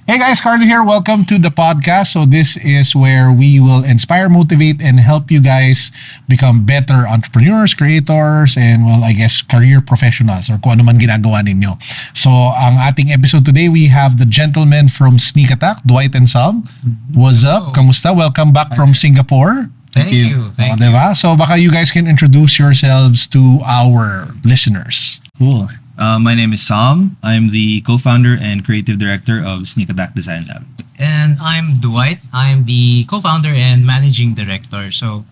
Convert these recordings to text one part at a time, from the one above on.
Hey guys, Carlo here. Welcome to the podcast. So this is where we will inspire, motivate, and help you guys become better entrepreneurs, creators, and I guess career professionals or kung ano man ginagawa ninyo. So ang ating episode today, we have the gentlemen from Sneak Attack, Dwight and Sam. What's up? Kamusta? Welcome back from Singapore. Thank you. Thank you. Diba? So baka you guys can introduce yourselves to our listeners. Cool. My name is Sam. I'm the co-founder and creative director of Sneak Attack Design Lab. And I'm Dwight. I'm the co-founder and managing director. So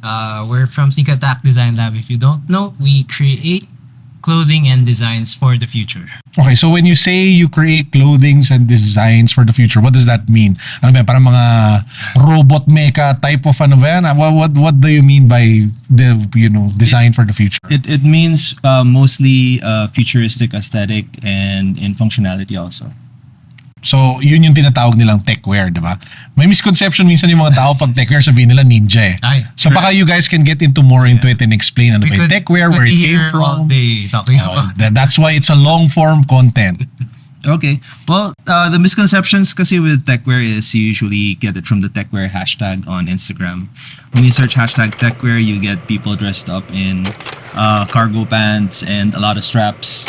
we're from Sneak Attack Design Lab. If you don't know, we create clothing and designs for the future. Okay, so when you say you create clothings and designs for the future, what does that mean? Ano ba, parang mga robot mecha type of ano ba yan? What do you mean by the design for the future? It means mostly futuristic aesthetic and in functionality also. So, yun yung tinatawag nilang TechWear, di ba? May misconception minsan yung mga tao pag TechWear sabihin nila ninja eh. So, baka you guys can get into it and explain ano ba yung TechWear, where it came from. All day talking about. That's why it's a long form content. Okay. Well, the misconceptions kasi with TechWear is you usually get it from the TechWear hashtag on Instagram. When you search hashtag TechWear, you get people dressed up in cargo pants and a lot of straps.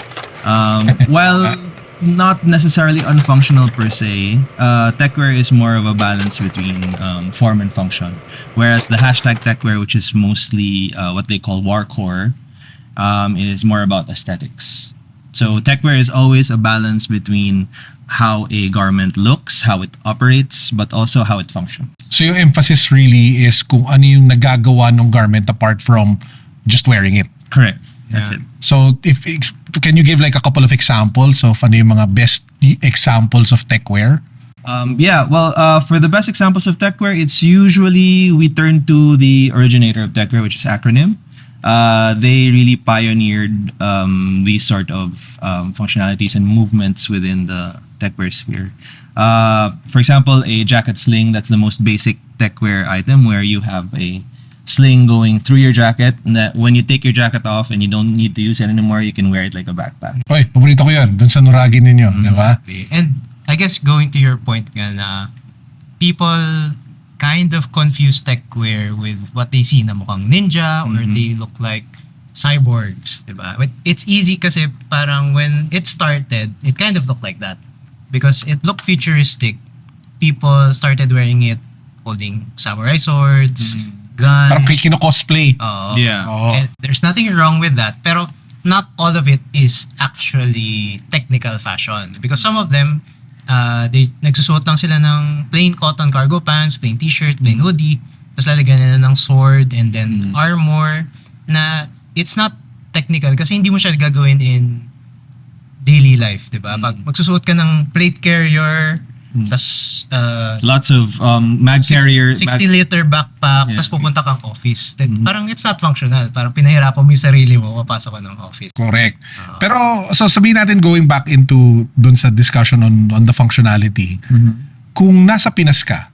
While not necessarily unfunctional per se, TechWear is more of a balance between form and function. Whereas the hashtag TechWear, which is mostly what they call warcore, is more about aesthetics. So TechWear is always a balance between how a garment looks, how it operates, but also how it functions. So yung emphasis really is kung ano yung nagagawa ng garment apart from just wearing it. Correct. That's it. So if can you give like a couple of examples of ano yung mga best examples of TechWear? For the best examples of TechWear, it's usually we turn to the originator of TechWear, which is Acronym. They really pioneered these sort of functionalities and movements within the TechWear sphere. For example, a jacket sling, that's the most basic TechWear item where you have a sling going through your jacket, and that when you take your jacket off and you don't need to use it anymore, you can wear it like a backpack. Oy, paborito ko yun. Dun sa nuragin ninyo, di ba? And I guess going to your point nga na people kind of confuse TechWear with what they see na mukhang ninja or they look like cyborgs, di ba? But it's easy kasi parang when it started, it kind of looked like that. Because it looked futuristic, people started wearing it holding samurai swords, guns. Parang kino-cosplay. Yeah. And there's nothing wrong with that. Pero not all of it is actually technical fashion. Because some of them, they nagsusuot lang sila ng plain cotton cargo pants, plain t-shirt, plain hoodie, tapos lalagyan nila ng sword and then armor na it's not technical kasi hindi mo siya gagawin in daily life, di ba? Pag magsusuot ka ng plate carrier, tas lots of mag carrier 60-liter backpack, tas pupunta kang office. Then, parang it's not functional. Parang pinahirapan mo yung sarili mo, mapasok ka ng office. Correct. Pero so sabihin natin going back into dun sa discussion on the functionality. Kung nasa Pinas ka,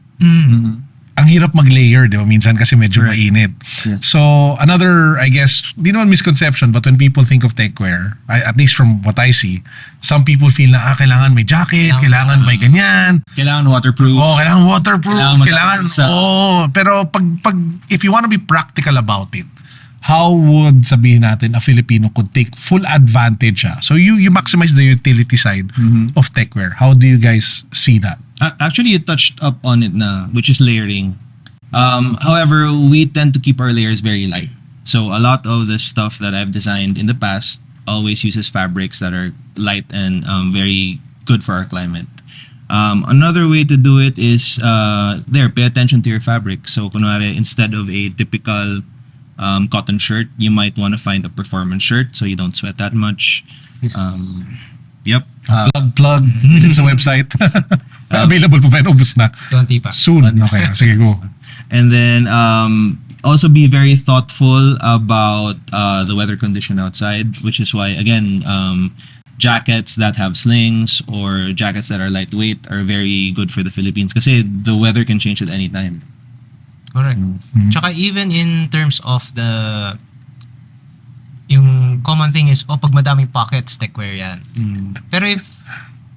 ang hirap mag-layer, di ba? Minsan kasi medyo mainit. Yeah. So, another, I guess, di naman misconception, but when people think of TechWear, at least from what I see, some people feel na, kailangan may jacket, kailangan may ganyan. Kailangan waterproof. Kailangan waterproof. Kailangan pero pag if you want to be practical about it, how would sabihin natin a Filipino could take full advantage So you maximize the utility side of TechWear. How do you guys see that? Actually, you touched up on it na, which is layering. However, we tend to keep our layers very light. So a lot of the stuff that I've designed in the past always uses fabrics that are light and very good for our climate. Another way to do it is pay attention to your fabric. So kunwari, instead of a typical cotton shirt, you might want to find a performance shirt so you don't sweat that much. Yep. Plug. It's a website. Available pa ba? Ubus na. 20 pa. Soon. Okay, sige, go. And then also be very thoughtful about the weather condition outside, which is why, again, jackets that have slings or jackets that are lightweight are very good for the Philippines kasi the weather can change at any time. Correct. Tsaka even in terms of yung common thing is, pag madaming pockets, TechWear yan. Pero if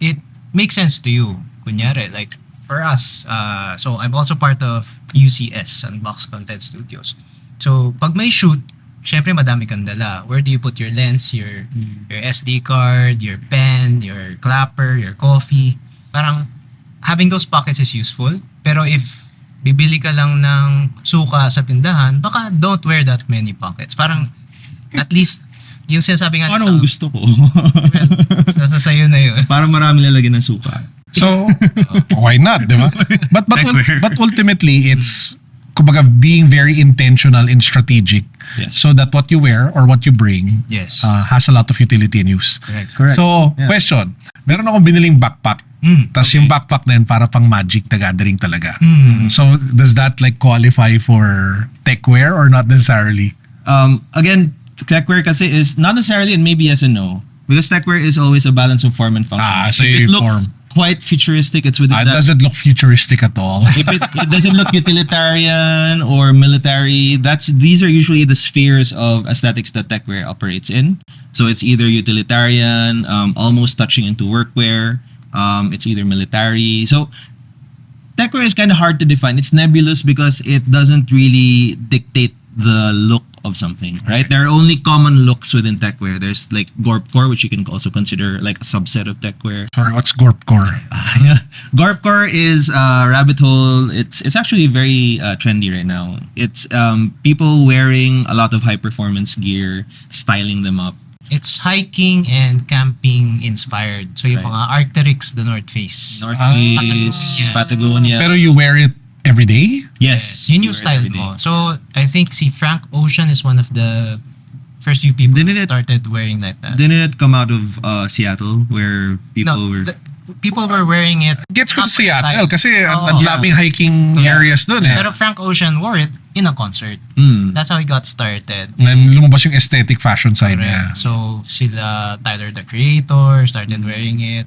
it makes sense to you, kunyari, like for us, so I'm also part of UCS, Unbox Content Studios. So pag may shoot, syempre madami kang dala. Where do you put your lens, your SD card, your pen, your clapper, your coffee? Parang having those pockets is useful. Pero if bibili ka lang ng suka sa tindahan, baka don't wear that many pockets. Parang at least yung sinasabi nga Anong gusto ko? nasa sayo na yun. Para marami lalagyan ng suka. So, why not, di ba? But ultimately, it's kumbaga being very intentional and strategic Yes. so that what you wear or what you bring Yes. has a lot of utility and use. Correct. So, Yeah. question. Meron akong biniling backpack. Tapos okay. yung backpack na yun para pang magic na gathering talaga. Mm. So, does that like qualify for TechWear or not necessarily? Again, TechWear kasi is not necessarily and maybe yes and no. Because TechWear is always a balance of form and function. So If it looks uniform. quite futuristic, it's within It that. doesn't look futuristic at all. If it doesn't look utilitarian or military, these are usually the spheres of aesthetics that TechWear operates in. So it's either utilitarian, almost touching into workwear. It's either military. So TechWear is kind of hard to define. It's nebulous because it doesn't really dictate the look of something, right? There are only common looks within TechWear. There's like Gorpcore, which you can also consider like a subset of TechWear. Sorry, what's Gorpcore? Yeah. Gorpcore is a rabbit hole. It's actually very trendy right now. It's people wearing a lot of high performance gear, styling them up. It's hiking and camping inspired. So yung Right. mga Arc'teryx, the North Face. North Face, Patagonia. Pero you wear it every day? yes, Yun yung you wear it style every day. mo. So, I think si Frank Ocean is one of the first few people who Didn't it- started wearing like that. Didn't it come out of Seattle where people were? People were wearing it. Gets ko not sa for Seattle style. kasi ang Oo. daming hiking Yeah. areas dun eh. Pero Frank Ocean wore it in a concert. Mm. That's how he got started. Na lumabas yung aesthetic fashion side Correct. niya. So, sila, Tyler the Creator, started wearing it.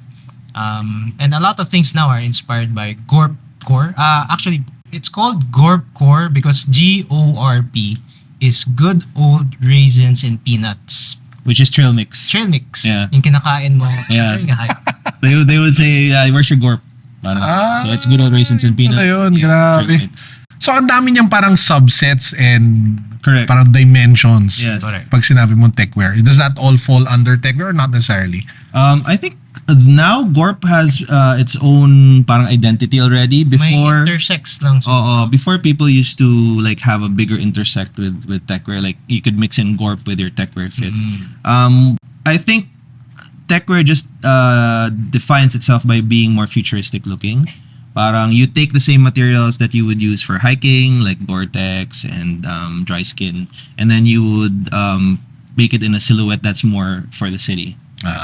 And a lot of things now are inspired by Gorpcore. Actually, it's called Gorpcore because GORP is good old raisins and peanuts. Which is trail mix. Trail mix. Yeah. Yung kinakain mo Yeah. during a hike. They would say, where's your gorp? Parang, so it's good old raisins and peanuts. Ayun, Trail grabe. mix. So, ang dami niyang parang subsets and Correct. parang dimensions. Yes. Correct. Pag sinabi mong TechWear. Does that all fall under TechWear or not necessarily? I think now Gorp has its own parang identity already. May Before, intersex lang. So, before people used to like have a bigger intersect with TechWear. Like you could mix in Gorp with your TechWear fit. I think TechWear just defines itself by being more futuristic looking. Parang you take the same materials that you would use for hiking, like Gore-Tex and dry skin, and then you would make it in a silhouette that's more for the city,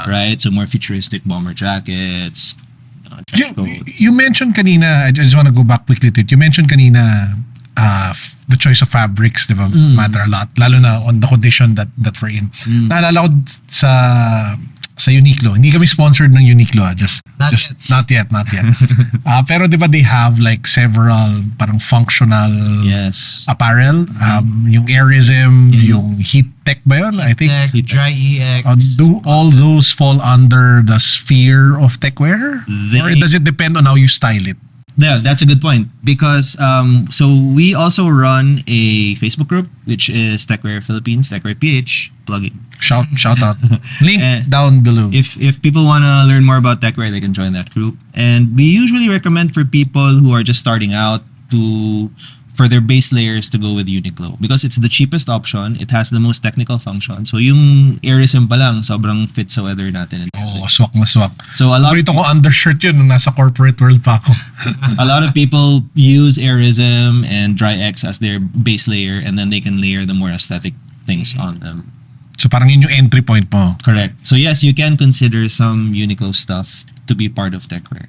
right? So more futuristic bomber jackets, trench coats. You mentioned kanina, I just want to go back quickly to it. You mentioned kanina the choice of fabrics, di ba, matter a lot. Lalo na on the condition that we're in. Naalala ko sa Uniqlo. Hindi kami sponsored ng Uniqlo. Not yet. Pero di ba they have like several parang functional Yes. apparel. Yung Airism, yung Heat Tech ba yun? I think Tech, Dry EX. do all those fall under the sphere of TechWear? Or does it depend on how you style it? Yeah, that's a good point because so we also run a Facebook group which is TechWear Philippines, TechWear PH, plugging. Shout out. Link Eh, down below. If people want to learn more about TechWear, they can join that group. And we usually recommend for people who are just starting out for their base layers to go with Uniqlo because it's the cheapest option. It has the most technical function. So yung Airism pa lang, sobrang fit sa weather natin. Swak na swak. So a lot Paborito ko undershirt yun nung nasa corporate world pa ako. a lot of people use Airism and Dry X as their base layer, and then they can layer the more aesthetic things on them. So parang yun yung entry point mo. Correct. So yes, you can consider some Uniqlo stuff to be part of TechWear.